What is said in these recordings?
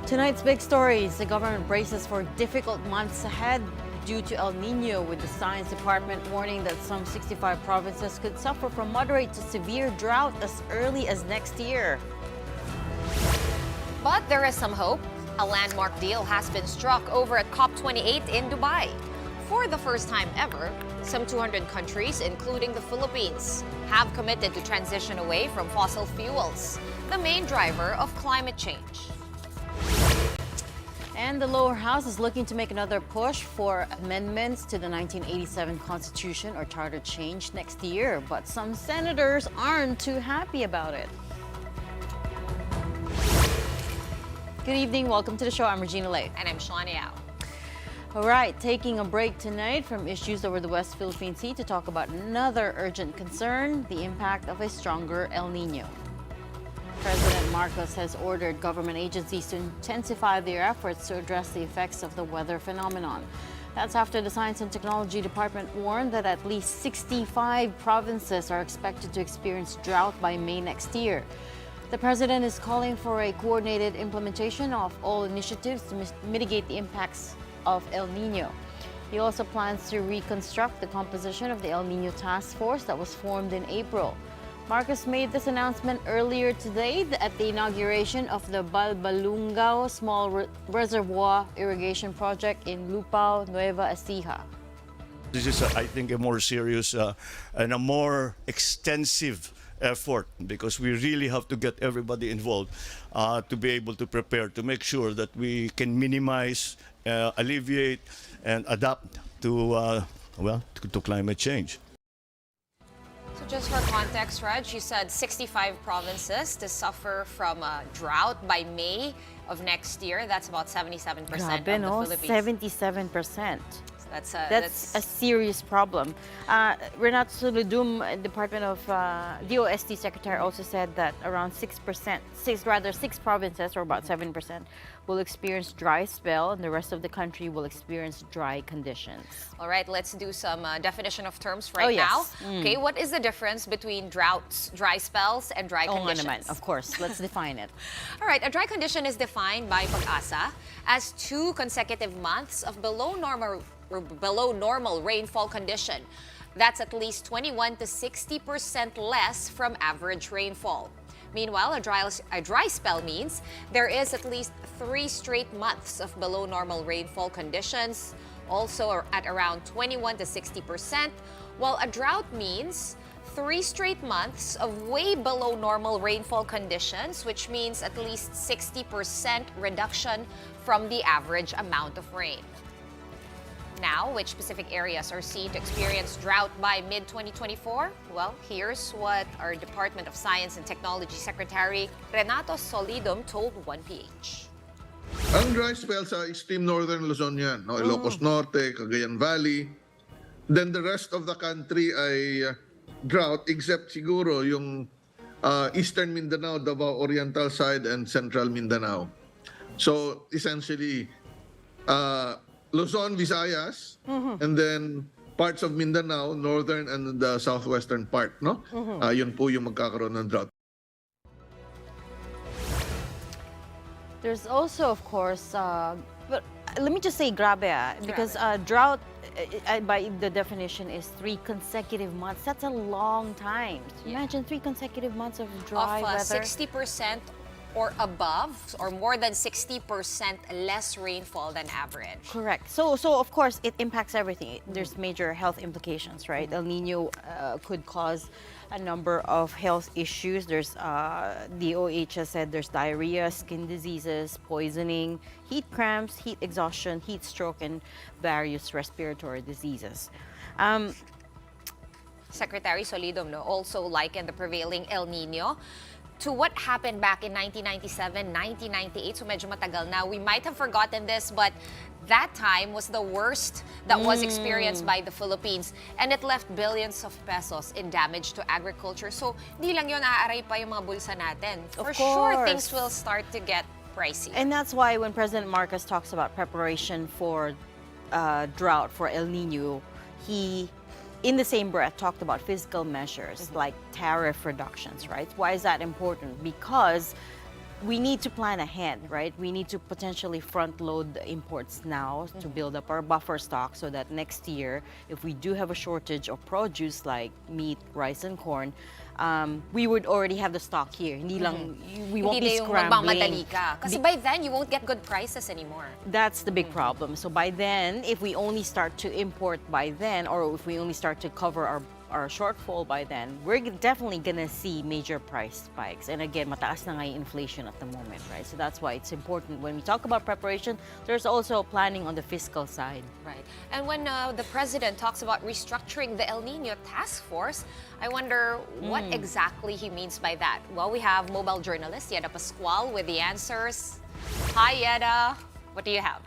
Tonight's big stories. The government braces for difficult months ahead due to El Nino, with the Science Department warning that some 65 provinces could suffer from moderate to severe drought as early as next year. But there is some hope. A landmark deal has been struck over at COP28 in Dubai. For the first time ever, some 200 countries, including the Philippines, have committed to transition away from fossil fuels, the main driver of climate change. And the lower house is looking to make another push for amendments to the 1987 Constitution or charter change next year, but some senators aren't too happy about it. Good evening, welcome to the show. I'm Regina Lay. And I'm Shawnee Yao. All right, taking a break tonight from issues over the West Philippine Sea to talk about another urgent concern, the impact of a stronger El Nino. President Marcos has ordered government agencies to intensify their efforts to address the effects of the weather phenomenon. That's after the Science and Technology Department warned that at least 65 provinces are expected to experience drought by May next year. The president is calling for a coordinated implementation of all initiatives to mitigate the impacts of El Nino. He also plans to reconstruct the composition of the El Nino task force that was formed in April. Marcos made this announcement earlier today at the inauguration of the Balbalungao Small Reservoir Irrigation Project in Lupao, Nueva Ecija. This is, I think, a more serious and a more extensive effort, because we really have to get everybody involved to be able to prepare, to make sure that we can minimize, alleviate, and adapt to, to climate change. So just for context, Raj, you said 65 provinces to suffer from a drought by May of next year. That's about 77% of the Philippines. 77%. That's a serious problem. Renato Solidum, Department of DOST Secretary, also said that around 6 provinces, or about 7%, will experience dry spell, and the rest of the country will experience dry conditions. All right, let's do some definition of terms now. Okay, what is the difference between droughts, dry spells, and dry conditions? Naman, of course, let's define it. All right, a dry condition is defined by Pag-asa as 2 consecutive months of below normal rainfall condition. That's at least 21 to 60% less from average rainfall. Meanwhile, a dry spell means there is at least 3 straight months of below normal rainfall conditions, also at around 21 to 60%, while a drought means 3 straight months of way below normal rainfall conditions, which means at least 60% reduction from the average amount of rain. Now, which specific areas are seen to experience drought by mid-2024? Well, here's what our Department of Science and Technology Secretary Renato Solidum told 1PH. Ang dry spell sa extreme northern Luzon yan, no? Ilocos Norte, Cagayan Valley. Then the rest of the country ay drought, except siguro yung eastern Mindanao, Davao Oriental side, and central Mindanao. So essentially, Luzon, Visayas, and then parts of Mindanao, northern and the southwestern part, no? Yun po yung magkakaroon ng drought. There's also, of course, but let me just say grabe, because drought, by the definition, is 3 consecutive months. That's a long time. Imagine 3 consecutive months of dry weather. 60% or above, or more than 60% less rainfall than average. Correct. So of course, it impacts everything. There's major health implications, right? El Nino could cause a number of health issues. There's the OH has said there's diarrhea, skin diseases, poisoning, heat cramps, heat exhaustion, heat stroke, and various respiratory diseases. Secretary Solidum also likened the prevailing El Nino to what happened back in 1997, 1998, so medyo matagal na. We might have forgotten this, but that time was the worst that was experienced by the Philippines, and it left billions of pesos in damage to agriculture. So, di lang yun, aaray pa yung mga bulsa natin. For sure, things will start to get pricey. And that's why when President Marcos talks about preparation for drought, for El Nino, he in the same breath, talked about fiscal measures like tariff reductions, right? Why is that important? Because we need to plan ahead, right? We need to potentially front load the imports now to build up our buffer stock so that next year, if we do have a shortage of produce like meat, rice, and corn, we would already have the stock here. Hindi lang, we won't Hindi be yung scrambling. magmamadali ka. Kasi by then, you won't get good prices anymore. That's the big problem. So by then, if we only start to import by then, or if we only start to cover our shortfall by then, we're definitely gonna see major price spikes. And again, mataas na nga yung inflation at the moment, right? So that's why it's important when we talk about preparation, there's also planning on the fiscal side. Right. And when the president talks about restructuring the El Nino task force, I wonder what exactly he means by that. Well, we have mobile journalist Yeda Pascual with the answers. Hi, Yeda. What do you have?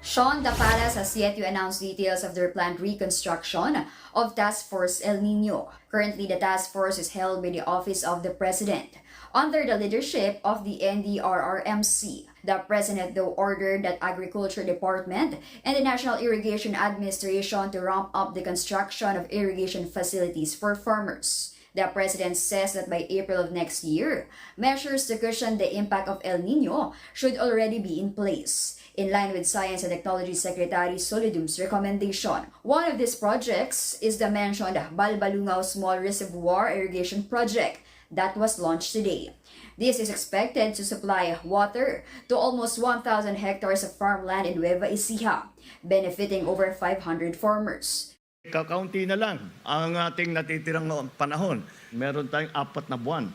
Sean, the palace has yet to announce details of their planned reconstruction of Task Force El Nino. Currently, the task force is held by the Office of the President, under the leadership of the NDRRMC. The President, though, ordered that Agriculture Department and the National Irrigation Administration to ramp up the construction of irrigation facilities for farmers. The President says that by April of next year, measures to cushion the impact of El Nino should already be in place, in line with Science and Technology Secretary Solidum's recommendation. One of these projects is the mentioned Balbalungaw Small Reservoir Irrigation Project that was launched today. This is expected to supply water to almost 1,000 hectares of farmland in Nueva Ecija, benefiting over 500 farmers. Kakaunti na lang ang ating natitirang panahon. Meron tayong 4 na buwan,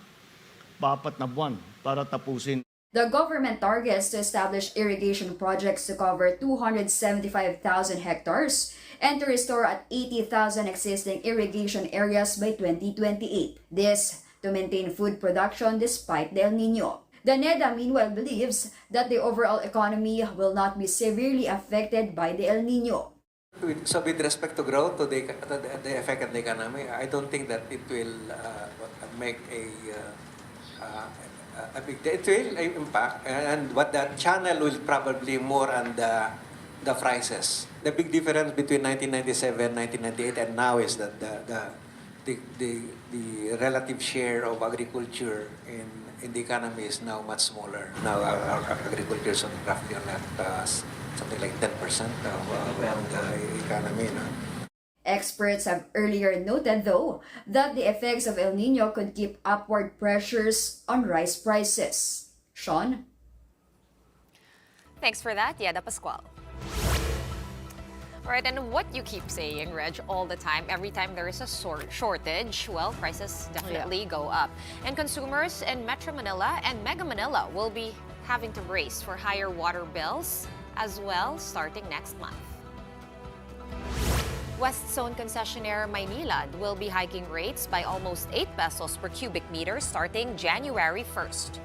4 na buwan para tapusin. The government targets to establish irrigation projects to cover 275,000 hectares and to restore at 80,000 existing irrigation areas by 2028. This to maintain food production despite the El Nino. The NEDA meanwhile believes that the overall economy will not be severely affected by the El Nino. So with respect to growth, to the effect on the economy, I don't think that it will make a big deal. It will impact, and what that channel will probably more on the prices. The big difference between 1997, 1998, and now is that the relative share of agriculture in the economy is now much smaller. Now our agriculture is roughly on something like 10% of the economy. No? Experts have earlier noted, though, that the effects of El Nino could keep upward pressures on rice prices. Sean? Thanks for that, Yeda Pascual. All right, and what you keep saying, Reg, all the time, every time there is a shortage, well, prices definitely go up. And consumers in Metro Manila and Mega Manila will be having to brace for higher water bills as well starting next month. West Zone concessionaire Maynilad will be hiking rates by almost 8 pesos per cubic meter starting January 1st.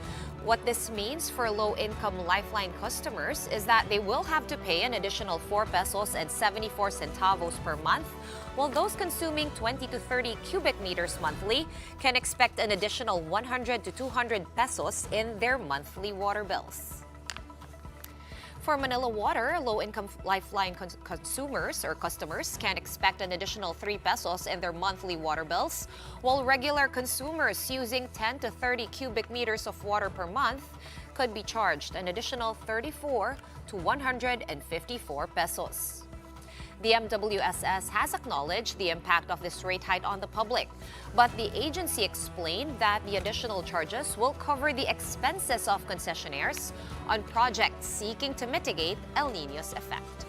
What this means for low-income Lifeline customers is that they will have to pay an additional 4 pesos and 74 centavos per month, while those consuming 20 to 30 cubic meters monthly can expect an additional 100 to 200 pesos in their monthly water bills. For Manila Water, low-income Lifeline consumers or customers can expect an additional 3 pesos in their monthly water bills, while regular consumers using 10 to 30 cubic meters of water per month could be charged an additional 34 to 154 pesos. The MWSS has acknowledged the impact of this rate hike on the public, but the agency explained that the additional charges will cover the expenses of concessionaires on projects seeking to mitigate El Nino's effect.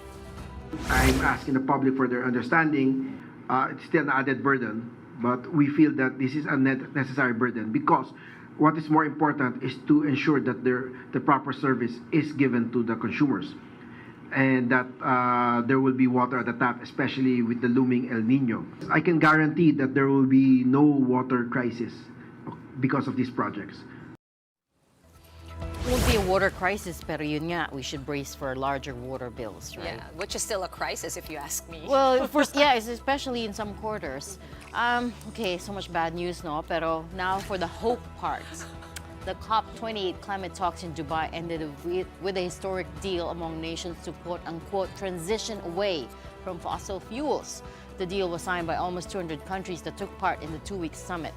I'm asking the public for their understanding. It's still an added burden, but we feel that this is a necessary burden because what is more important is to ensure that the proper service is given to the consumers, and that there will be water at the tap, especially with the looming El Nino. I can guarantee that there will be no water crisis because of these projects. It won't be a water crisis, pero yun nga, we should brace for larger water bills, right? Yeah, which is still a crisis if you ask me. Well, first, yeah, especially in some quarters. Okay, so much bad news, no? Pero now for the hope part. The COP28 climate talks in Dubai ended with a historic deal among nations to quote-unquote transition away from fossil fuels. The deal was signed by almost 200 countries that took part in the 2-week summit.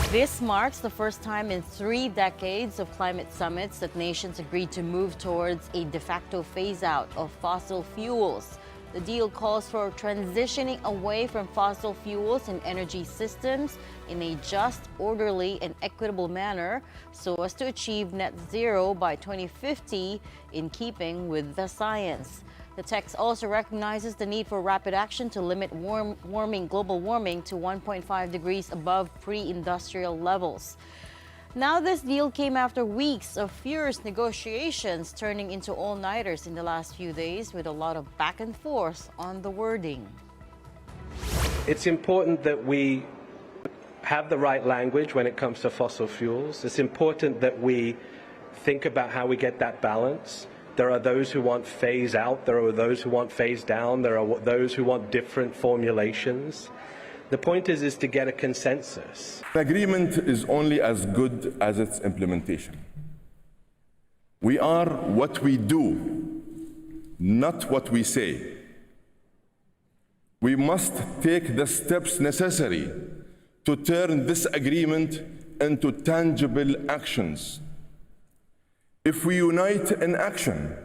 This marks the first time in 3 decades of climate summits that nations agreed to move towards a de facto phase-out of fossil fuels. The deal calls for transitioning away from fossil fuels in energy systems in a just, orderly, and equitable manner so as to achieve net zero by 2050 in keeping with the science. The text also recognizes the need for rapid action to limit global warming to 1.5 degrees above pre-industrial levels. Now, this deal came after weeks of furious negotiations turning into all-nighters in the last few days with a lot of back and forth on the wording. It's important that we have the right language when it comes to fossil fuels. It's important that we think about how we get that balance. There are those who want phase out, there are those who want phase down, there are those who want different formulations. The point is to get a consensus. An agreement is only as good as its implementation. We are what we do, not what we say. We must take the steps necessary to turn this agreement into tangible actions. If we unite in action,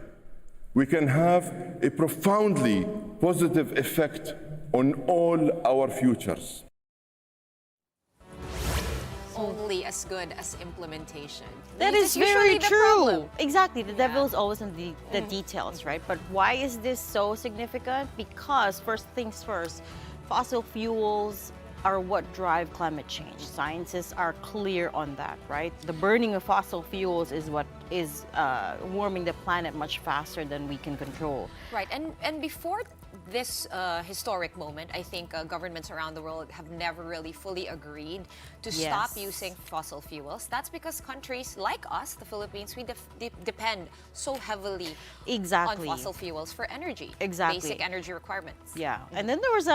we can have a profoundly positive effect on all our futures. Only as good as implementation. That This is usually very the true. problem. Exactly. The devil is always in the details, right? But why is this so significant? Because first things first, fossil fuels are what drive climate change. Scientists are clear on that, right? The burning of fossil fuels is what is warming the planet much faster than we can control. Right, and before this historic moment, I think governments around the world have never really fully agreed to stop Yes. using fossil fuels. That's because countries like us, the Philippines, we depend so heavily Exactly. on fossil fuels for energy. Exactly. Basic energy requirements. Yeah. And then there was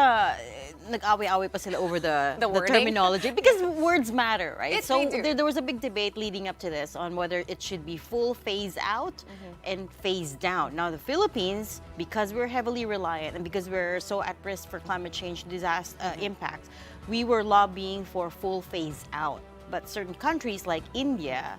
nag-away-away pa sila over the wording? terminology because words matter, right? They So do. there was a big debate leading up to this on whether it should be full phase out and phase down. Now, the Philippines, because we're heavily reliant and because we're so at risk for climate change disaster impacts, we were lobbying for full phase out. But certain countries like India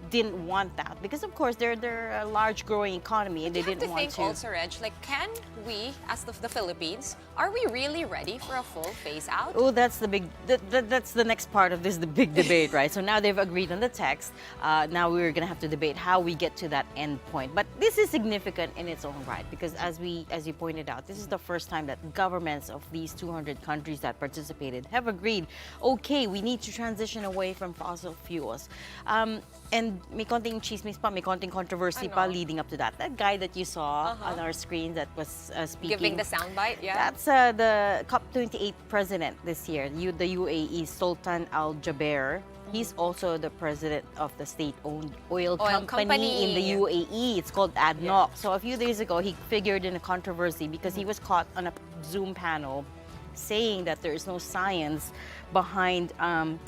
didn't want that because, of course, they're a large growing economy and they You have didn't to want think to. also, Reg, like, can we, as the Philippines, are we really ready for a full phase out? Oh, that's the big. That's the next part of this, the big debate, right? So now they've agreed on the text. Now we're gonna have to debate how we get to that end point. But this is significant in its own right because, as you pointed out, this is the first time that governments of these 200 countries that participated have agreed. Okay, we need to transition away from fossil fuels. And may konting chismis pa, may konting controversy pa Ano? leading up to that. That guy that you saw on our screen that was speaking. Giving the soundbite, yeah? That's the COP28 president this year, the UAE, Sultan Al Jaber. He's also the president of the state-owned oil company in the UAE. It's called ADNOC. So a few days ago, he figured in a controversy because he was caught on a Zoom panel saying that there is no science behind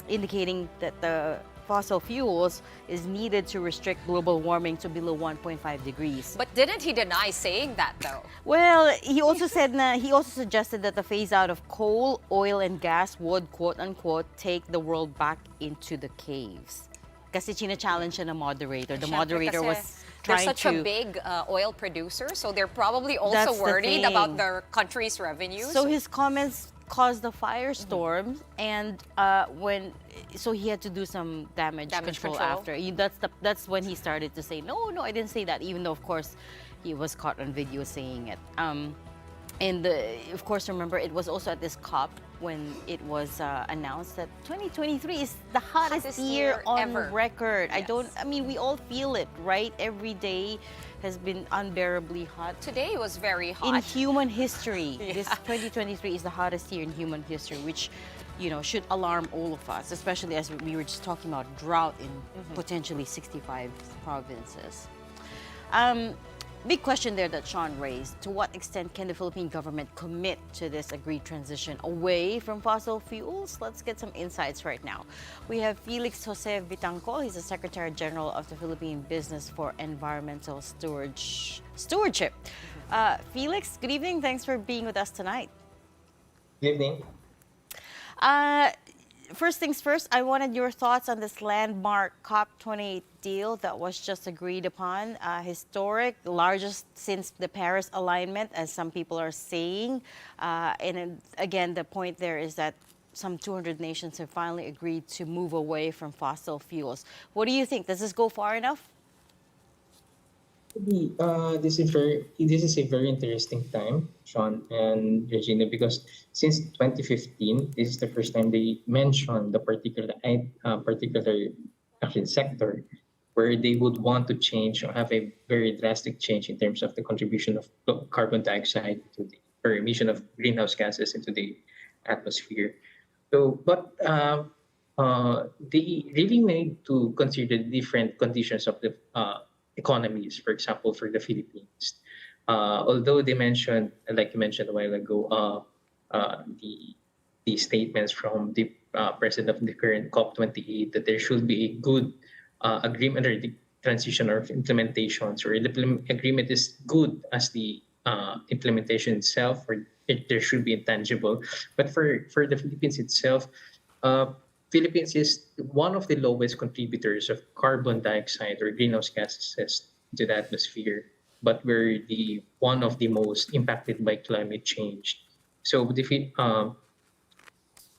indicating that the fossil fuels is needed to restrict global warming to below 1.5 degrees. But didn't he deny saying that, though? Well, he also said he also suggested that the phase out of coal, oil, and gas would, quote unquote, take the world back into the caves. Kasi china-challenge siya ng moderator. The moderator was they're trying such to... a big oil producer, so they're probably also That's the worried about thing. their country's revenues. So his comments caused a firestorm, and so he had to do some damage control after. That's when he started to say, no, I didn't say that, even though, of course, he was caught on video saying it. And of course, remember, it was also at this COP when it was announced that 2023 is the hottest year on ever. record. Yes. We all feel it, right? Every day has been unbearably hot. Today was very hot. In human history, Yeah. this 2023 is the hottest year in human history, which, should alarm all of us, especially as we were just talking about drought in potentially 65 provinces. Big question there that Sean raised. To what extent can the Philippine government commit to this agreed transition away from fossil fuels? Let's get some insights right now. We have Felix Jose Vitangcol. He's the Secretary General of the Philippine Business for Environmental Stewardship. Felix, good evening. Thanks for being with us tonight. Good evening. first things first, I wanted your thoughts on this landmark COP28 deal that was just agreed upon. Historic, largest since the Paris alignment, as some people are saying. Again, the point there is that some 200 nations have finally agreed to move away from fossil fuels. What do you think? Does this go far enough? This is a very interesting time, Sean and Regina, because since 2015, this is the first time they mentioned the particular actually sector where they would want to change or have a very drastic change in terms of the contribution of carbon dioxide to the or emission of greenhouse gases into the atmosphere. So, but they really need to consider the different conditions of the economies, for example, for the Philippines. Although they mentioned, like you mentioned a while ago, the statements from the president of the current COP28 that there should be a good agreement or the transition or implementations, or the agreement is good as the implementation itself, or there should be intangible. But for the Philippines itself, Philippines is one of the lowest contributors of carbon dioxide or greenhouse gases to the atmosphere, but we're the one of the most impacted by climate change. So,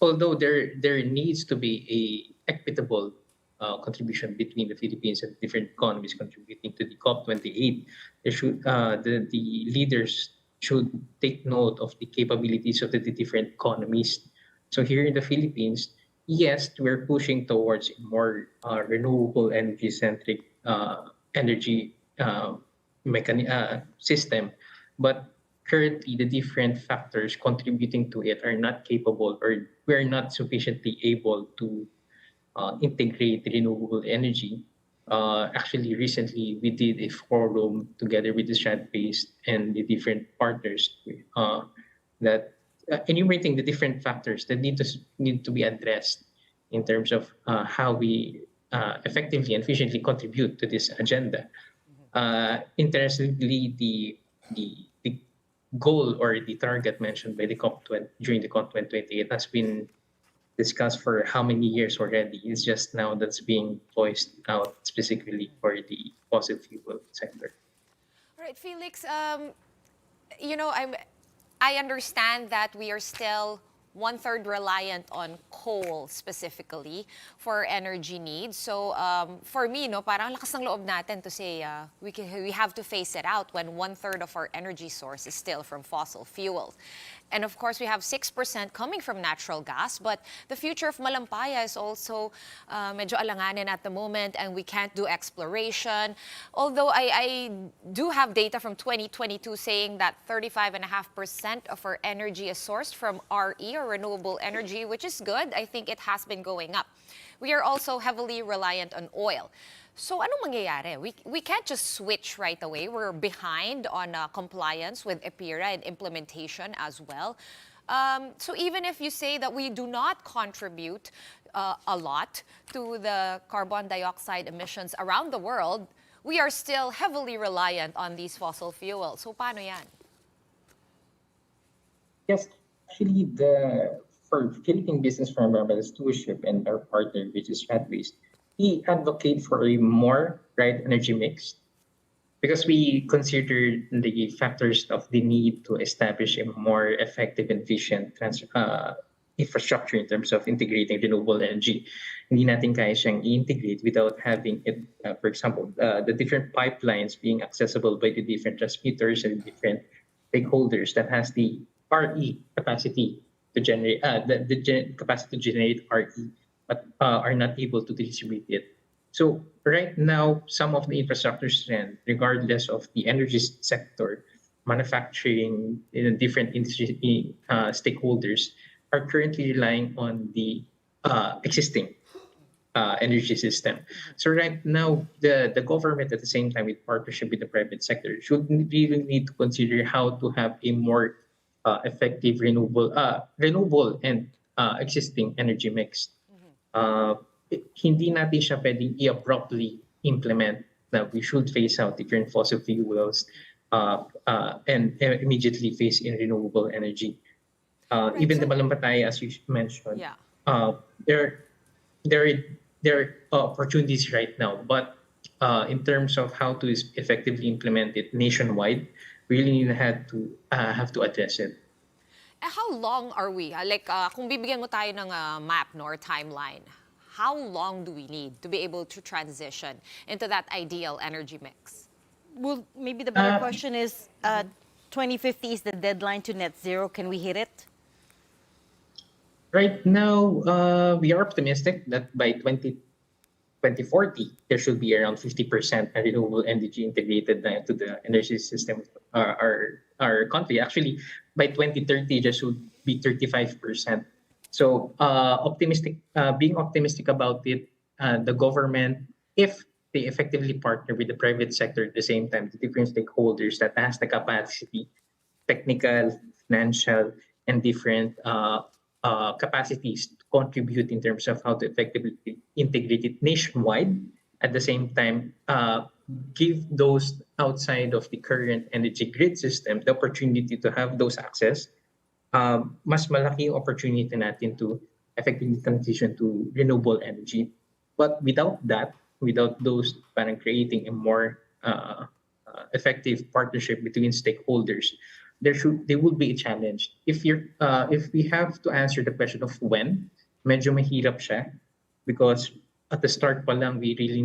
although there needs to be a equitable contribution between the Philippines and different economies contributing to the COP28, there should the leaders should take note of the capabilities of the different economies. So here in the Philippines, yes, we're pushing towards a more renewable energy-centric energy system, but currently the different factors contributing to it are not capable, or we're not sufficiently able to integrate renewable energy. Actually, recently we did a forum together with the SHAD-based and the different partners that enumerating the different factors that need to be addressed in terms of how we effectively and efficiently contribute to this agenda. Interestingly, the goal or the target mentioned by the during the COP28 has been discussed for how many years already. It's just now that's being voiced out specifically for the fossil fuel sector. All right, Felix, I understand that we are still 1/3 reliant on coal specifically for energy needs. So for me, parang lakas ng loob natin to say we have to phase it out when 1/3 of our energy source is still from fossil fuels. And of course, we have 6% coming from natural gas, but the future of Malampaya is also medyo alanganin at the moment, and we can't do exploration. Although I do have data from 2022 saying that 35.5% of our energy is sourced from RE, or renewable energy, which is good. I think it has been going up. We are also heavily reliant on oil. So anong mangyayari? We can't just switch right away. We're behind on compliance with EPIRA and implementation as well. So even if you say that we do not contribute a lot to the carbon dioxide emissions around the world, we are still heavily reliant on these fossil fuels. So paano yan? Yes, actually, for Philippine Business for Environmental Stewardship and our partner, which is SHAD-based, we advocate for a more right energy mix because we consider the factors of the need to establish a more effective and efficient infrastructure in terms of integrating renewable energy. Hindi natin kaya siyang i-integrate without having it, for example, the different pipelines being accessible by the different transmitters and different stakeholders that has the RE capacity to generate the capacity to generate RE, but are not able to distribute it. So right now, some of the infrastructure strength, regardless of the energy sector, manufacturing, different industry stakeholders, are currently relying on the existing energy system. So right now, the government, at the same time, with partnership with the private sector, should really need to consider how to have a more effective renewable and existing energy mix. Hindi natin siya pwedeng i-abruptly implement na we should phase out different fossil fuels and immediately phase in renewable energy. Even the Malampataya, as you mentioned, there there there are opportunities right now, but in terms of how to effectively implement it nationwide, we really have to address it. How long are we? Kung bibigyan mo tayo ng map no, or timeline, how long do we need to be able to transition into that ideal energy mix? Well, maybe the better question is 2050 is the deadline to net zero. Can we hit it? Right now, we are optimistic that by 2040, there should be around 50% renewable energy integrated into the energy system of our country. Actually, by 2030, there should be 35%. So, being optimistic about it, the government, if they effectively partner with the private sector at the same time, the different stakeholders that has the capacity, technical, financial, and different capacities to contribute in terms of how to effectively integrate it nationwide. At the same time, give those outside of the current energy grid system the opportunity to have those access. Mas malaki yung opportunity natin to effectively transition to renewable energy. But without that, without those parang creating a more effective partnership between stakeholders, there would be a challenge. If we have to answer the question of when, medyo mahirap siya because at the start pa lang we really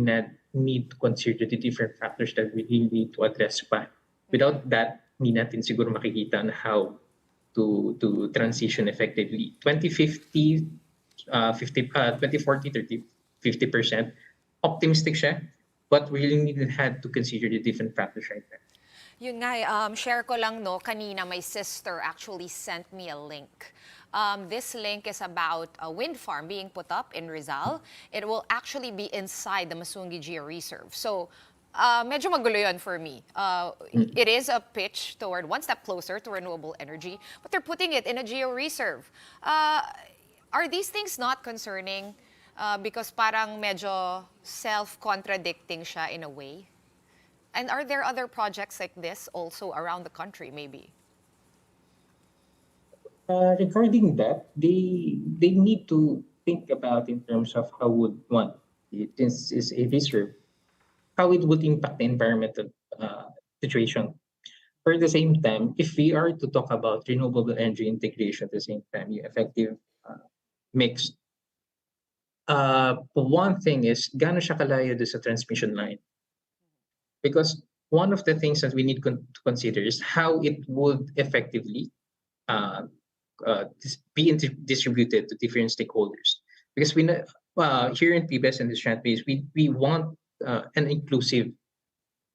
need to consider the different factors that we really need to address pa. Without that, hindi natin siguro makikita on how to transition effectively. 2050, 2040, 30, 50%, optimistic siya, but we really had to consider the different factors right there. Yun nga, share ko lang, no, kanina my sister actually sent me a link. This link is about a wind farm being put up in Rizal. It will actually be inside the Masungi Geo Reserve. So, medyo magulo yun for me. It is a pitch toward one step closer to renewable energy, but they're putting it in a geo reserve. Are these things not concerning? Because parang medyo self-contradicting siya in a way? And are there other projects like this also around the country, maybe? Regarding that, they need to think about in terms of how would one, this is a reserve, how it would impact the environmental situation. For the same time, if we are to talk about renewable energy integration at the same time, the effective mix, one thing is, gaano siya kalayo doon sa transmission line? Because one of the things that we need to consider is how it would effectively be distributed to different stakeholders. Because we know, here in PBEST and the Strand Base, we want an inclusive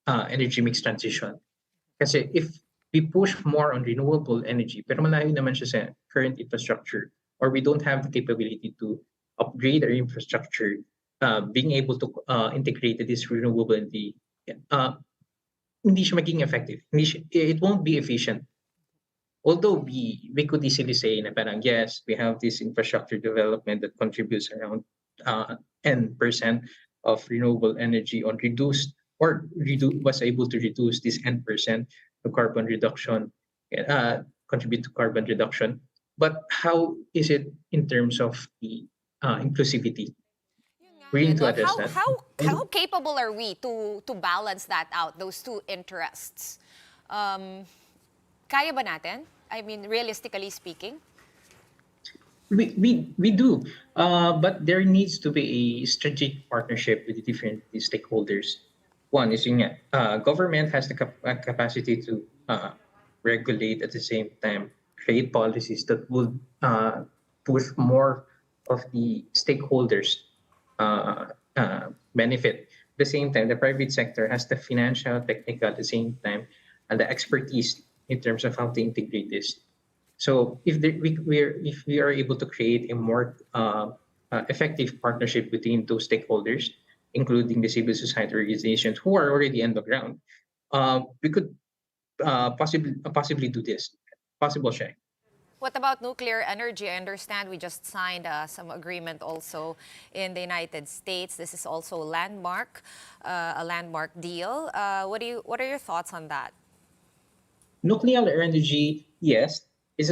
energy mix transition. Kasi if we push more on renewable energy, pero malayo naman siya sa current infrastructure, or we don't have the capability to upgrade our infrastructure, being able to integrate this renewable energy, hindi siya maging effective. It won't be efficient. Although we could easily say na parang yes, we have this infrastructure development that contributes around 10% of renewable energy on was able to reduce this 10% to carbon reduction, contribute to carbon reduction. But how is it in terms of the inclusivity? We need to address that. How capable are we to balance that out, those two interests? Kaya ba natin? I mean, realistically speaking? We do, but there needs to be a strategic partnership with the different stakeholders. One is government has the capacity to regulate at the same time, create policies that would push more of the stakeholders benefit. At the same time, the private sector has the financial, technical at the same time, and the expertise in terms of how to integrate this. So if we are able to create a more effective partnership between those stakeholders, including the civil society organizations who are already on the ground, we could possibly do this. Possible, Shay. What about nuclear energy? I understand we just signed some agreement also in the United States. This is also a landmark deal. What are your thoughts on that? Nuclear energy, yes. Is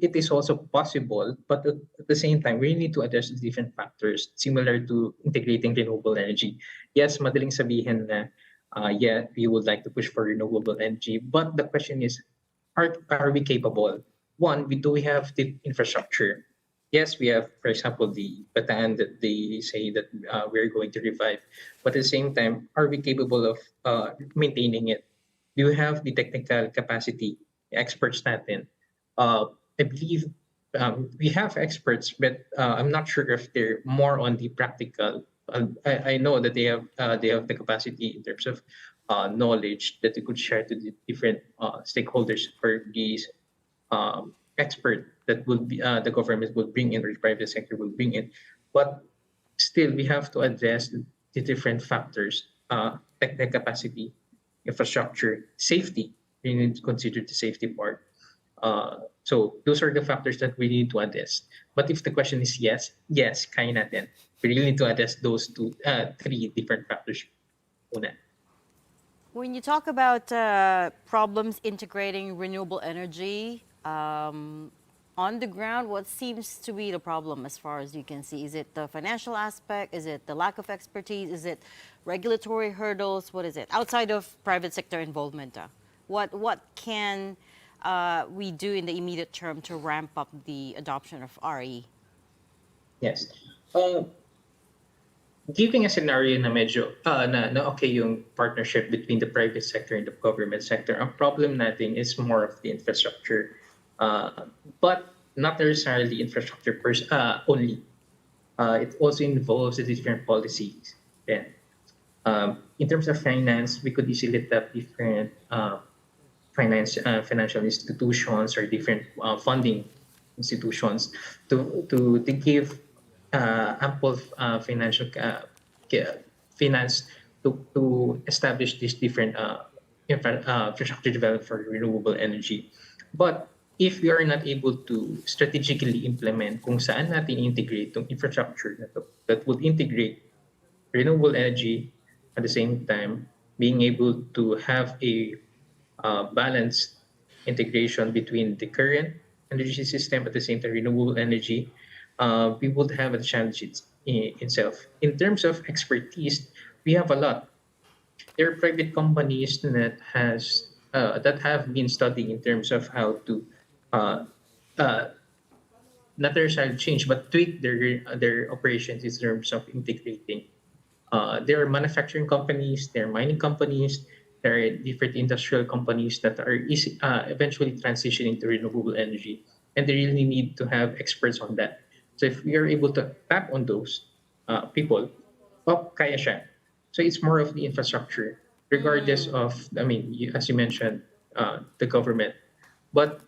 it is also possible, but at the same time, we need to address the different factors similar to integrating renewable energy. Yes, madaling sabihin na, yeah, we would like to push for renewable energy, but the question is, are we capable? One, do we have the infrastructure? Yes, we have, for example, the Bataan that they say that we're going to revive, but at the same time, are we capable of maintaining it? Do you have the technical capacity, experts natin? I believe we have experts, but I'm not sure if they're more on the practical. I know that they have the capacity in terms of knowledge that they could share to the different stakeholders or these expert that would be the government will bring in or the private sector will bring in. But still, we have to address the different factors: technical capacity, infrastructure, safety. We need to consider the safety part. So those are the factors that we need to address. But if the question is yes, yes, kaya natin. We really need to address those three different factors. Una. When you talk about problems integrating renewable energy on the ground, what seems to be the problem as far as you can see? Is it the financial aspect? Is it the lack of expertise? Is it regulatory hurdles? What is it? Outside of private sector involvement, what can we do in the immediate term to ramp up the adoption of RE? Yes. Giving a scenario na medyo na okay yung partnership between the private sector and the government sector, ang problem natin is more of the infrastructure, but not necessarily infrastructure only. It also involves the different policies. Then, in terms of finance, we could easily tap different financial institutions or different funding institutions to give ample financial finance to establish these different infrastructure development for renewable energy. But if we are not able to strategically implement kung saan natin integrate yung infrastructure na to, that would integrate renewable energy at the same time being able to have a balanced integration between the current energy system at the same time renewable energy, we would have a challenge itself. In terms of expertise, we have a lot. There are private companies that have been studying in terms of how to not necessarily change but tweak their operations in terms of integrating. There are manufacturing companies, there are mining companies, there are different industrial companies that are eventually transitioning to renewable energy, and they really need to have experts on that. So if we are able to tap on those people, kaya siya. So it's more of the infrastructure, regardless of, as you mentioned, the government. But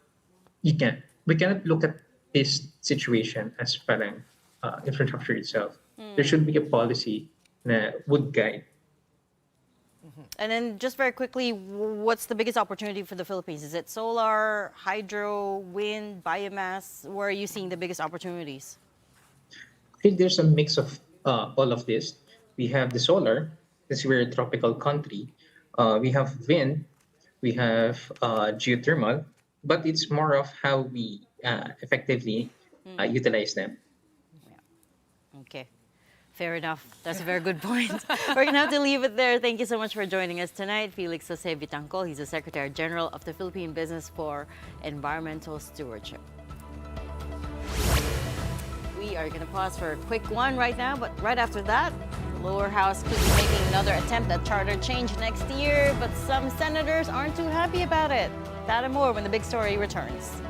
we cannot look at this situation as parang infrastructure itself. There should be a policy that would guide. And then just very quickly, what's the biggest opportunity for the Philippines? Is it solar, hydro, wind, biomass? Where are you seeing the biggest opportunities? I think there's a mix of all of this. We have the solar, since we're a tropical country. We have wind, we have geothermal, but it's more of how we effectively utilize them. Yeah. Okay. Fair enough. That's a very good point. We're going to have to leave it there. Thank you so much for joining us tonight. Felix Vitangcol, he's the Secretary General of the Philippine Business for Environmental Stewardship. We are going to pause for a quick one right now, but right after that, the lower house could be making another attempt at charter change next year, but some senators aren't too happy about it. That and more when the big story returns.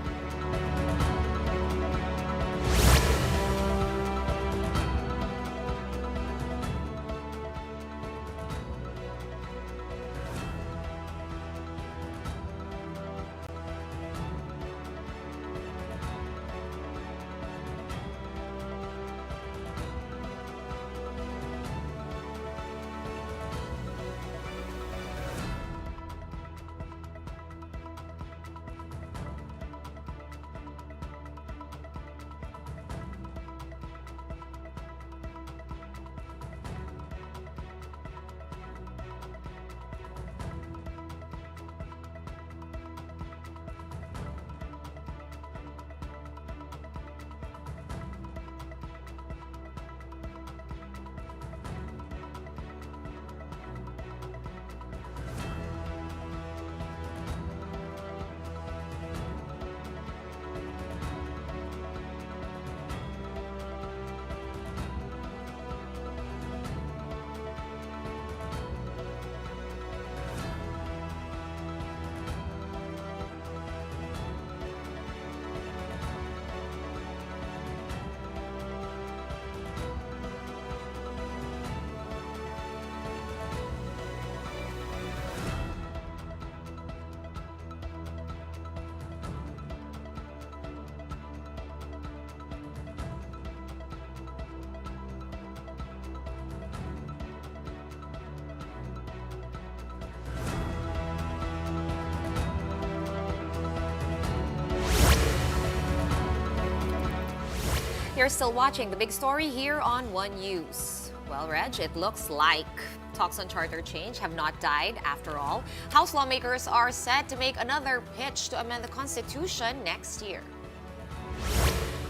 You're still watching The Big Story here on One News. Well, Reg, it looks like talks on charter change have not died after all. House lawmakers are set to make another pitch to amend the Constitution next year.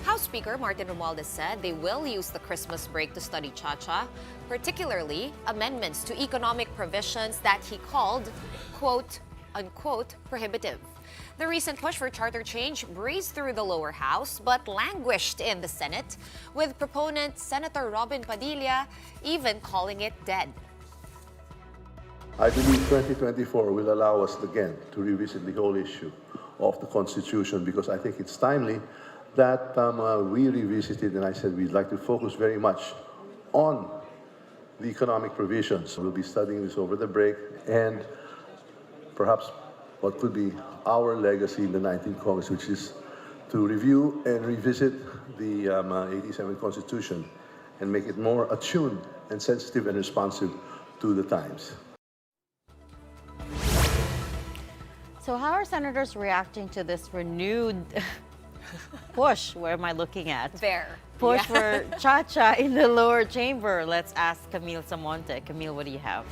House Speaker Martin Romualdez said they will use the Christmas break to study Cha-Cha, particularly amendments to economic provisions that he called, quote, unquote, prohibitive. The recent push for charter change breezed through the lower house but languished in the Senate, with proponent Senator Robin Padilla even calling it dead. I believe 2024 will allow us again to revisit the whole issue of the Constitution, because I think it's timely that we revisit it, and I said we'd like to focus very much on the economic provisions. We'll be studying this over the break, and perhaps what could be our legacy in the 19th Congress, which is to review and revisit the 87 Constitution and make it more attuned and sensitive and responsive to the times. So how are senators reacting to this renewed push? Where am I looking at? There. Push for Cha-Cha in the lower chamber. Let's ask Camille Samonte. Camille, what do you have?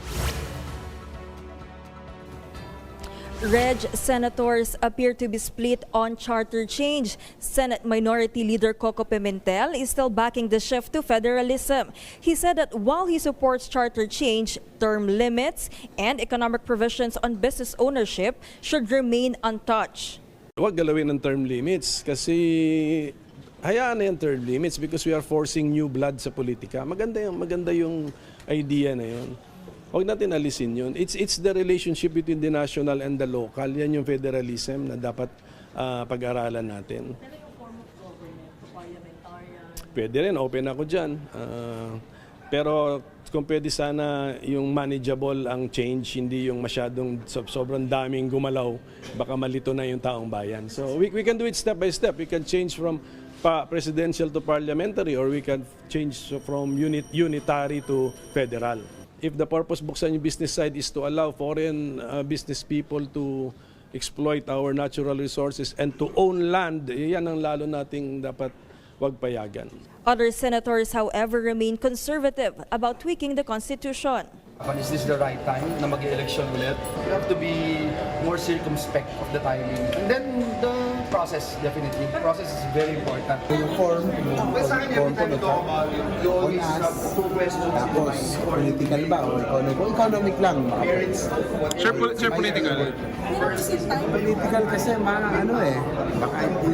Reg, senators appear to be split on charter change. Senate Minority Leader Coco Pimentel is still backing the shift to federalism. He said that while he supports charter change, term limits and economic provisions on business ownership should remain untouched. Huwag galawin ng term limits kasi hayaan na yung term limits because we are forcing new blood sa politika. Maganda yung idea na yun. Huwag natin alisin yun. It's the relationship between the national and the local. Yan yung federalism na dapat pag-aralan natin. Pwede rin, open ako dyan. Pero kung pwede sana yung manageable ang change, hindi yung masyadong sobrang daming gumalaw, baka malito na yung taong bayan. So we can do it step by step. We can change from presidential to parliamentary, or we can change from unitary to federal. If the purpose buksan yung business side is to allow foreign business people to exploit our natural resources and to own land, yan ang lalo nating dapat wag payagan. Other senators, however, remain conservative about tweaking the Constitution. Is this the right time na mag-election ulit? You have to be more circumspect of the timing. And then the process, definitely. The process is very important. Yung form po you always have two questions. Tapos, political ba o economic? Economic lang. Sir, political. Political kasi baka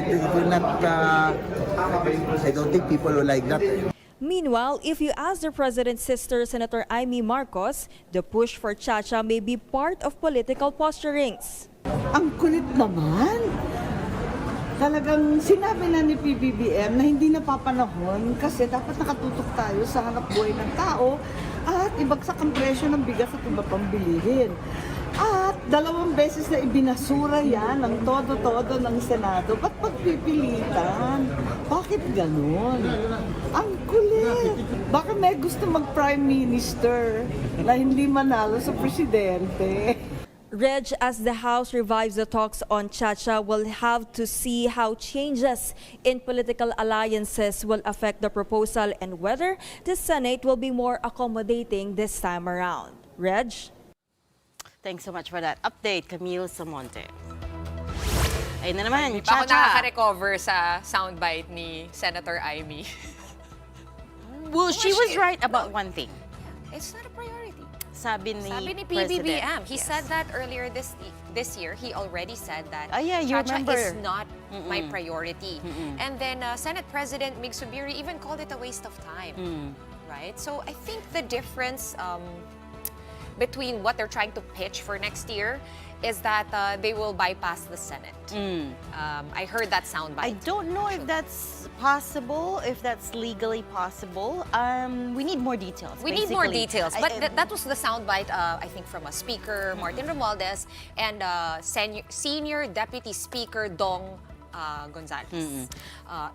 it will not, I don't think people will like that. Meanwhile, if you ask the president's sister, Senator Aimee Marcos, the push for Cha-Cha may be part of political posturings. Ang kulit naman. Talagang sinabi na ni PBBM na hindi napapanahon kasi dapat nakatutok tayo sa hanap buhay ng tao at ibagsak ang presyo ng bigas at iba pang bilihin. At 2 beses na ibinasura yan ng todo-todo ng Senado. Ba't pagpipilitan? Bakit ganun? Ang kulit. Baka may gusto mag-prime minister na hindi manalo sa presidente. Reg, as the House revives the talks on Cha-Cha, we'll have to see how changes in political alliances will affect the proposal and whether the Senate will be more accommodating this time around. Reg? Thanks so much for that update, Camille Samonte. Ayun na naman, Hindi pa ako Cha-Cha. nakaka-recover sa soundbite ni Senator Aimee. Well, she was right about one thing. It's not a priority. Sabi ni PBBM. President. He said that earlier this year. He already said that Yeah, you Cha-Cha remember. is not my priority. And then Senate President Mig Subiri even called it a waste of time. Right? So I think the difference between what they're trying to pitch for next year is that they will bypass the Senate. I heard that soundbite. I don't know if that's possible, if that's legally possible. We need more details. We need more details. But that was the soundbite, I think, from a Speaker, Martin Romualdez, and Senior Deputy Speaker Dong Gonzales.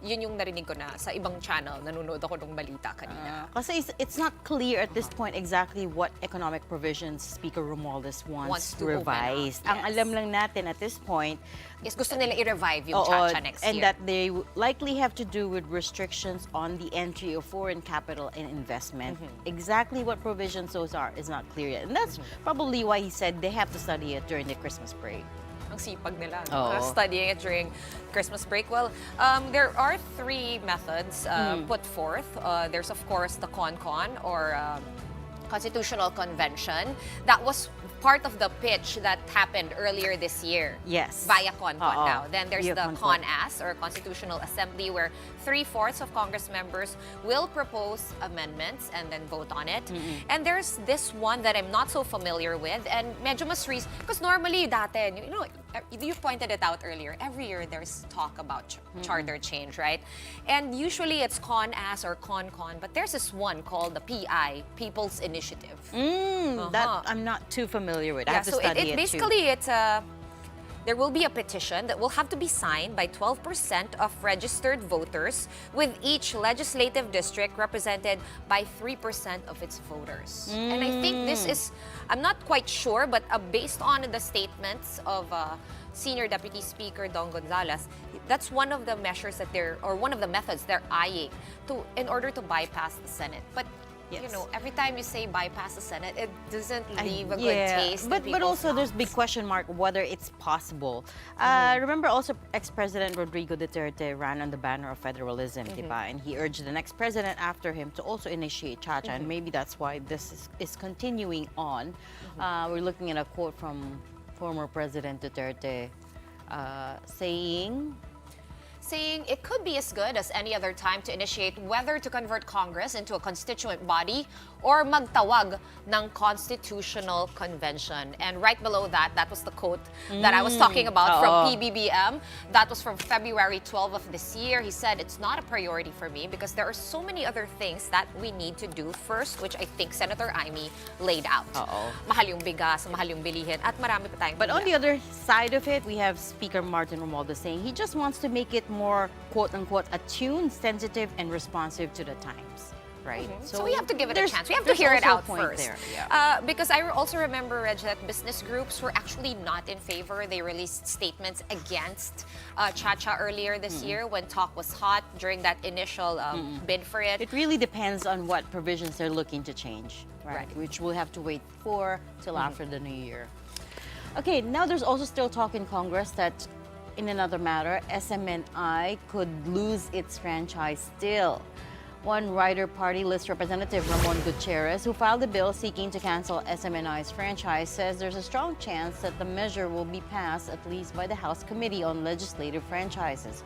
Yun yung narinig ko na sa ibang channel. Nanonood ako ng balita kanina. Kasi it's not clear at this point exactly what economic provisions Speaker Romualdez wants to revise. Ang alam lang natin at this point is gusto nila i-revive yung Chacha next and year. that they likely have to do with restrictions on the entry of foreign capital and investment. Exactly what provisions those are is not clear yet. And that's probably why he said they have to study it during the Christmas break. Ang sipag nila, Oo. studying it during Christmas break. Well, there are three methods put forth. There's, of course, the CONCON or Constitutional Convention. That was part of the pitch that happened earlier this year. Yes. Via CONCON now. Then there's Via the CONCON. CONAS or Constitutional Assembly where 3/4 of Congress members will propose amendments and then vote on it. And there's this one that I'm not so familiar with and medyo mas because normally dati, you know, you pointed it out earlier, every year there's talk about charter change, right? And usually it's CONAS or CONCON, but there's this one called the PI, People's Initiative. That I'm not too familiar with. I have to so study it too. basically it's a there will be a petition that will have to be signed by 12% of registered voters, with each legislative district represented by 3% of its voters. And I think this is, I'm not quite sure, but based on the statements of Senior Deputy Speaker Don Gonzales, that's one of the measures that one of the methods they're eyeing in order to bypass the Senate. But you know, every time you say bypass the Senate, it doesn't leave a good taste. But also there's big question mark whether it's possible. Remember also ex-President Rodrigo Duterte ran on the banner of federalism, diba? And he urged the next president after him to also initiate Chacha, and maybe that's why this is continuing on. We're looking at a quote from former President Duterte saying it could be as good as any other time to initiate whether to convert Congress into a constituent body or magtawag ng constitutional convention. And right below that, that was the quote that I was talking about from PBBM. That was from February 12 of this year. He said, it's not a priority for me because there are so many other things that we need to do first, which I think Senator Aimee laid out. Mahal yung bigas, mahal yung bilihin, at marami pa tayong But on the other side of it, we have Speaker Martin Romualdez saying he just wants to make it more, quote-unquote, attuned, sensitive, and responsive to the times. Right? So we have to give it a chance. We have to hear it out first. There, because I also remember, Reg, that business groups were actually not in favor. They released statements against Chacha earlier this year when talk was hot during that initial bid for it. It really depends on what provisions they're looking to change, right? Which we'll have to wait for till after the new year. Okay, now there's also still talk in Congress that in another matter, SMNI could lose its franchise still. One Rider Party List representative, Ramon Gutierrez, who filed a bill seeking to cancel SMNI's franchise, says there's a strong chance that the measure will be passed at least by the House Committee on Legislative Franchises.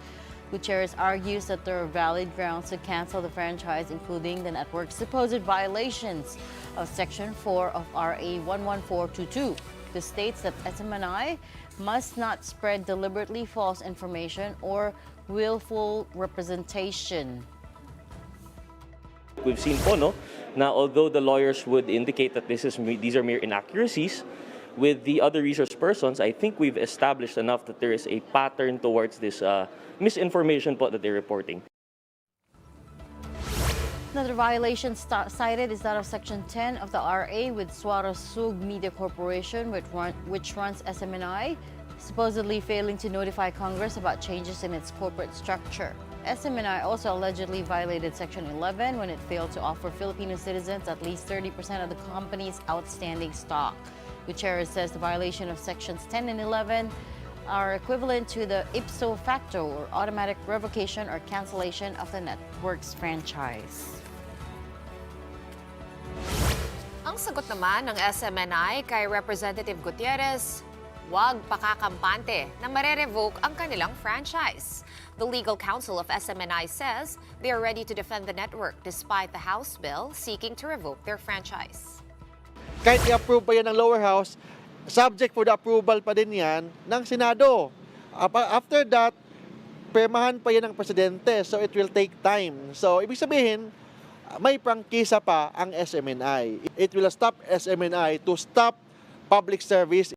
Gutierrez argues that there are valid grounds to cancel the franchise, including the network's supposed violations of Section 4 of RA 11422. This states that SMNI must not spread deliberately false information or willful representation. We've seen po, no, na although the lawyers would indicate that these are mere inaccuracies, with the other resource persons, I think we've established enough that there is a pattern towards this misinformation po that they're reporting. Another violation cited is that of Section 10 of the RA with Suarasug Media Corporation, which runs SMNI, supposedly failing to notify Congress about changes in its corporate structure. SMNI also allegedly violated Section 11 when it failed to offer Filipino citizens at least 30% of the company's outstanding stock. Gutierrez says the violation of Sections 10 and 11 are equivalent to the ipso facto or automatic revocation or cancellation of the network's franchise. Ang sagot naman ng SMNI kay Representative Gutierrez, wag pakakampante na mare-revoke ang kanilang franchise. The legal counsel of SMNI says they are ready to defend the network despite the House bill seeking to revoke their franchise. Kahit i-approve pa yan ng lower house, subject for the approval pa din yan ng Senado. After that, pirmahan pa yan ng Presidente, so it will take time. So, ibig sabihin, may prangkisa pa ang SMNI. It will stop SMNI to stop public service.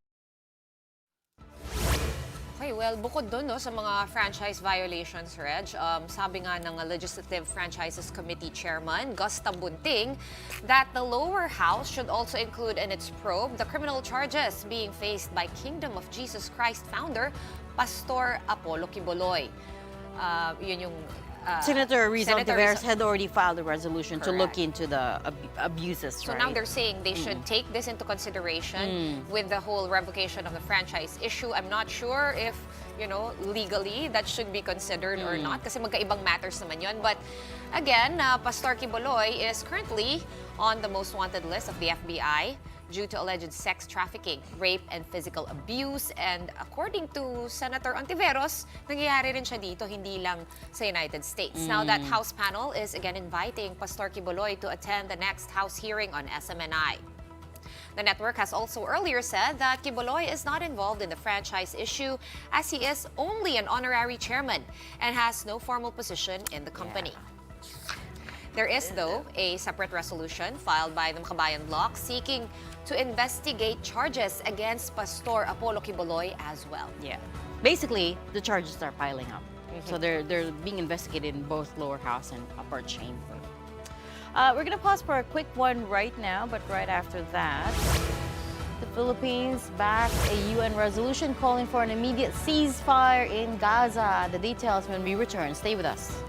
Okay, Okay, well, bukod dun no, sa mga franchise violations, Reg, sabi nga ng Legislative Franchises Committee Chairman, Gusta Bunting, that the lower house should also include in its probe the criminal charges being faced by Kingdom of Jesus Christ founder, Pastor Apollo Quiboloy. Yun yung Senator Rizal Senator Tiveros Rizal- had already filed a resolution to look Correct. into the abuses, So right? now they're saying they should take this into consideration with the whole revocation of the franchise issue. I'm not sure if, legally that should be considered or not kasi magkaibang matters naman yun. But again, Pastor Quiboloy is currently on the most wanted list of the FBI due to alleged sex trafficking, rape, and physical abuse. And according to Senator Ontiveros, nangyayari rin siya dito, hindi lang sa United States. Now, that House panel is again inviting Pastor Quiboloy to attend the next House hearing on SMNI. The network has also earlier said that Quiboloy is not involved in the franchise issue as he is only an honorary chairman and has no formal position in the company. There is, though, a separate resolution filed by the Makabayan Bloc seeking to investigate charges against Pastor Apollo Quiboloy as well. Yeah. Basically, the charges are piling up. So they're being investigated in both lower house and upper chamber. We're going to pause for a quick one right now, but right after that, the Philippines backed a UN resolution calling for an immediate ceasefire in Gaza. The details when we return. Stay with us.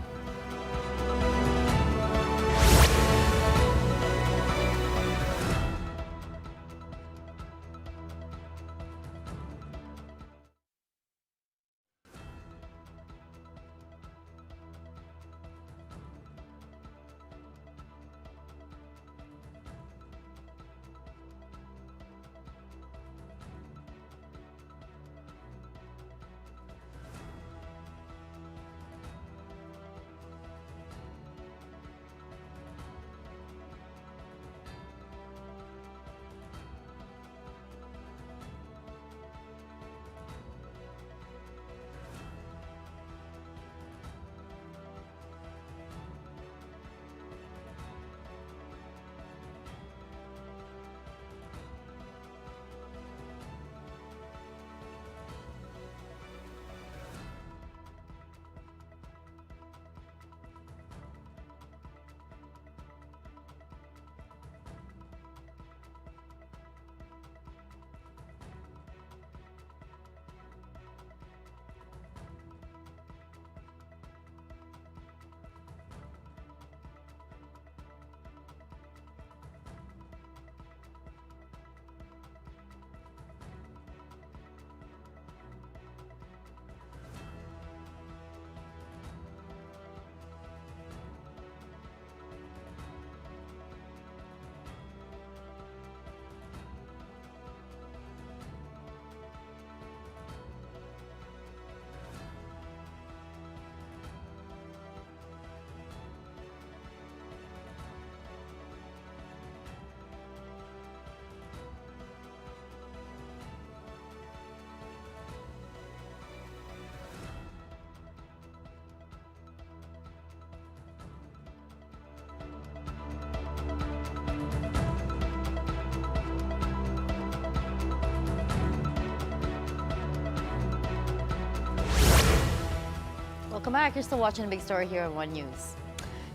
Welcome back. You're still watching the big story here on One News.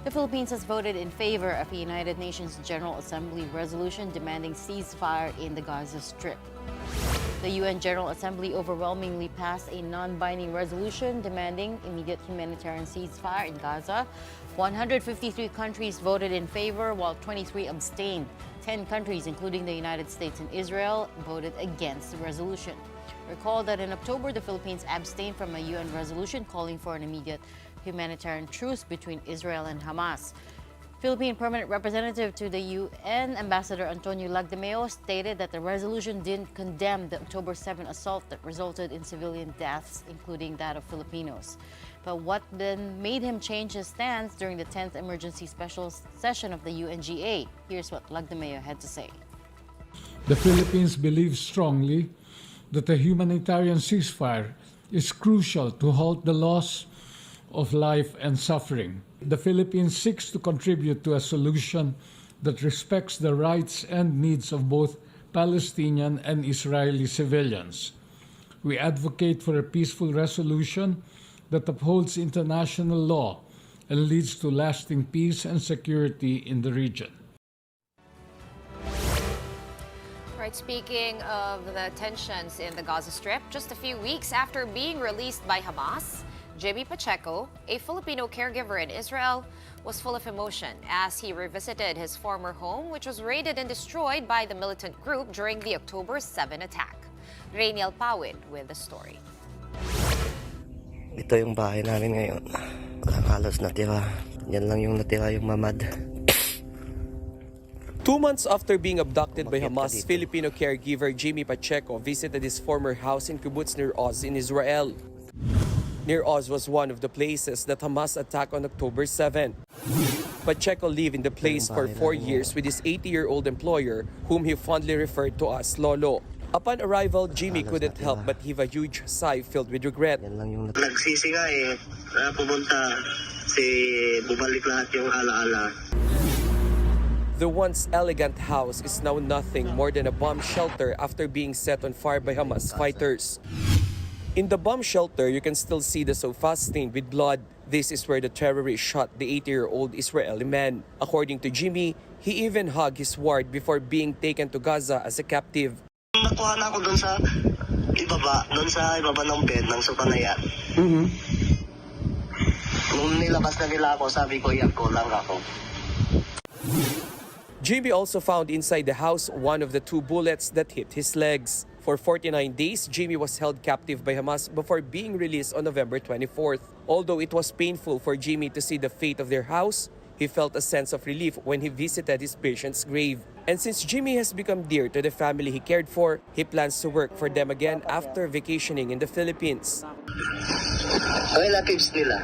The Philippines has voted in favor of a United Nations General Assembly resolution demanding ceasefire in the Gaza Strip. The UN General Assembly overwhelmingly passed a non-binding resolution demanding immediate humanitarian ceasefire in Gaza. 153 countries voted in favor, while 23 abstained. 10 countries, including the United States and Israel, voted against the resolution. Recall that in October, the Philippines abstained from a UN resolution calling for an immediate humanitarian truce between Israel and Hamas. Philippine Permanent Representative to the UN, Ambassador Antonio Lagdameo, stated that the resolution didn't condemn the October 7 assault that resulted in civilian deaths, including that of Filipinos. But what then made him change his stance during the 10th Emergency Special Session of the UNGA? Here's what Lagdameo had to say. The Philippines believes strongly that a humanitarian ceasefire is crucial to halt the loss of life and suffering. The Philippines seeks to contribute to a solution that respects the rights and needs of both Palestinian and Israeli civilians. We advocate for a peaceful resolution that upholds international law and leads to lasting peace and security in the region. Right, speaking of the tensions in the Gaza Strip, just a few weeks after being released by Hamas, Jimmy Pacheco, a Filipino caregiver in Israel, was full of emotion as he revisited his former home, which was raided and destroyed by the militant group during the October 7 attack. Renewable with the story. Ito yung bahay namin ngayon. Walang halos natira. Yan lang yung natira yung mamad. 2 months after being abducted by Hamas, Filipino caregiver Jimmy Pacheco visited his former house in Kibbutz Nir Oz in Israel. Nir Oz was one of the places that Hamas attacked on October 7. Pacheco lived in the place for 4 years with his 80-year-old employer, whom he fondly referred to as Lolo. Upon arrival, Jimmy couldn't help but heave a huge sigh filled with regret. Nagsisi nga eh. Pumunta bumalik lahat yung alaala. The once elegant house is now nothing more than a bomb shelter after being set on fire by Hamas fighters. In the bomb shelter, you can still see the sofa stained with blood. This is where the terrorists shot the 80-year-old Israeli man. According to Jimmy, he even hugged his ward before being taken to Gaza as a captive. Nakuha na ako doon sa ibaba ng bed ng sofa na yan. Nung nilabas na nila ako, sabi ko, iyak ko lang ako. Jimmy also found inside the house one of the 2 bullets that hit his legs. For 49 days, Jimmy was held captive by Hamas before being released on November 24th. Although it was painful for Jimmy to see the fate of their house, he felt a sense of relief when he visited his patient's grave. And since Jimmy has become dear to the family he cared for, he plans to work for them again after vacationing in the Philippines. Relatives nila.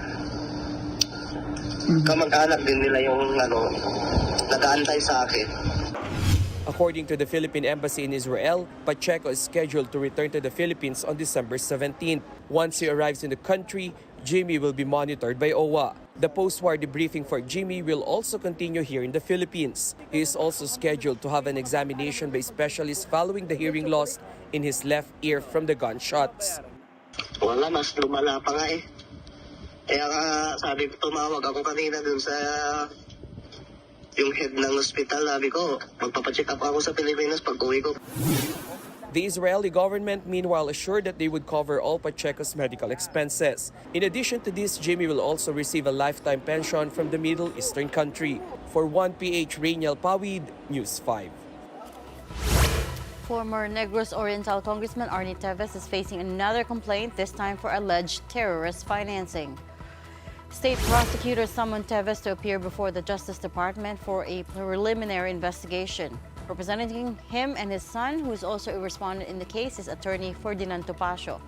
Kamag-anak din nila yung nag-aantay sa akin. According to the Philippine Embassy in Israel, Pacheco is scheduled to return to the Philippines on December 17th. Once he arrives in the country, Jimmy will be monitored by OWA. The post-war debriefing for Jimmy will also continue here in the Philippines. He is also scheduled to have an examination by specialists following the hearing loss in his left ear from the gunshots. Wala, mas lumala pa nga eh. Kaya sabi ko, tumawag ako kanina dun sa yung head ng hospital. Sabi ko, magpapacheck up ako sa Pilipinas pag uwi ko. The Israeli government, meanwhile, assured that they would cover all Pacheco's medical expenses. In addition to this, Jimmy will also receive a lifetime pension from the Middle Eastern country. For 1PH Renewable, News 5. Former Negros Oriental Congressman Arie is facing another complaint, this time for alleged terrorist financing. State prosecutors summoned Teves to appear before the Justice Department for a preliminary investigation. Representing him and his son, who is also a respondent in the case, is attorney Ferdinand Pacho.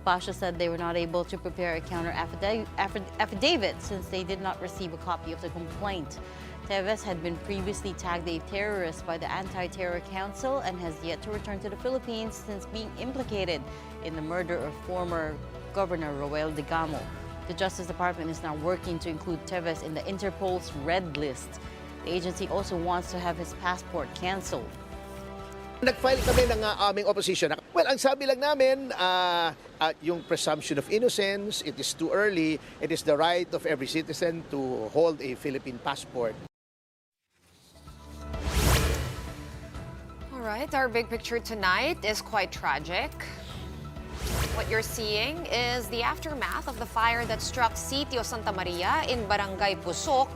Pacho said they were not able to prepare a counter affidavit since they did not receive a copy of the complaint. Teves had been previously tagged a terrorist by the Anti-Terror Council and has yet to return to the Philippines since being implicated in the murder of former Governor Roel Digamo. The Justice Department is now working to include Teves in the Interpol's red list. The agency also wants to have his passport canceled. Nag-file kami ng aming opposition. Well, ang sabi lang namin, yung presumption of innocence, it is too early. It is the right of every citizen to hold a Philippine passport. All right, our big picture tonight is quite tragic. What you're seeing is the aftermath of the fire that struck Sitio Santa Maria in Barangay Busok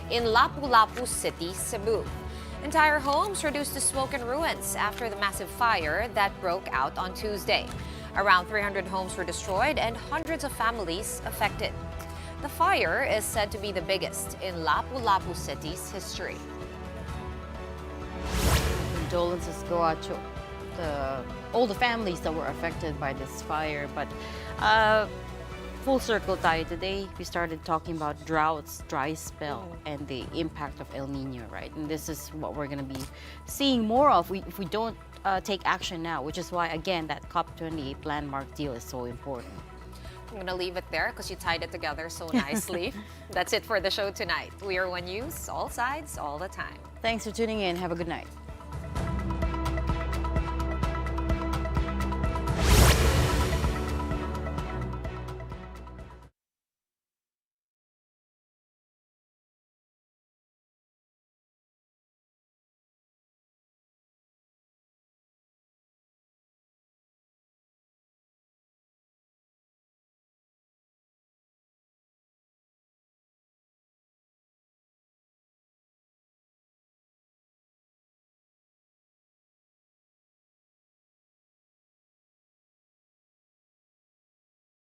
in Lapu-Lapu City, Cebu. Entire homes reduced to smoke and ruins after the massive fire that broke out on Tuesday. Around 300 homes were destroyed and hundreds of families affected. The fire is said to be the biggest in Lapu-Lapu City's history. Condolences go out to all the families that were affected by this fire. But full circle tayo today. We started talking about droughts, dry spell, and the impact of El Nino, right? And this is what we're going to be seeing more of if we don't take action now, which is why, again, that COP28 landmark deal is so important. I'm going to leave it there because you tied it together so nicely. That's it for the show tonight. We are One News, all sides, all the time. Thanks for tuning in. Have a good night.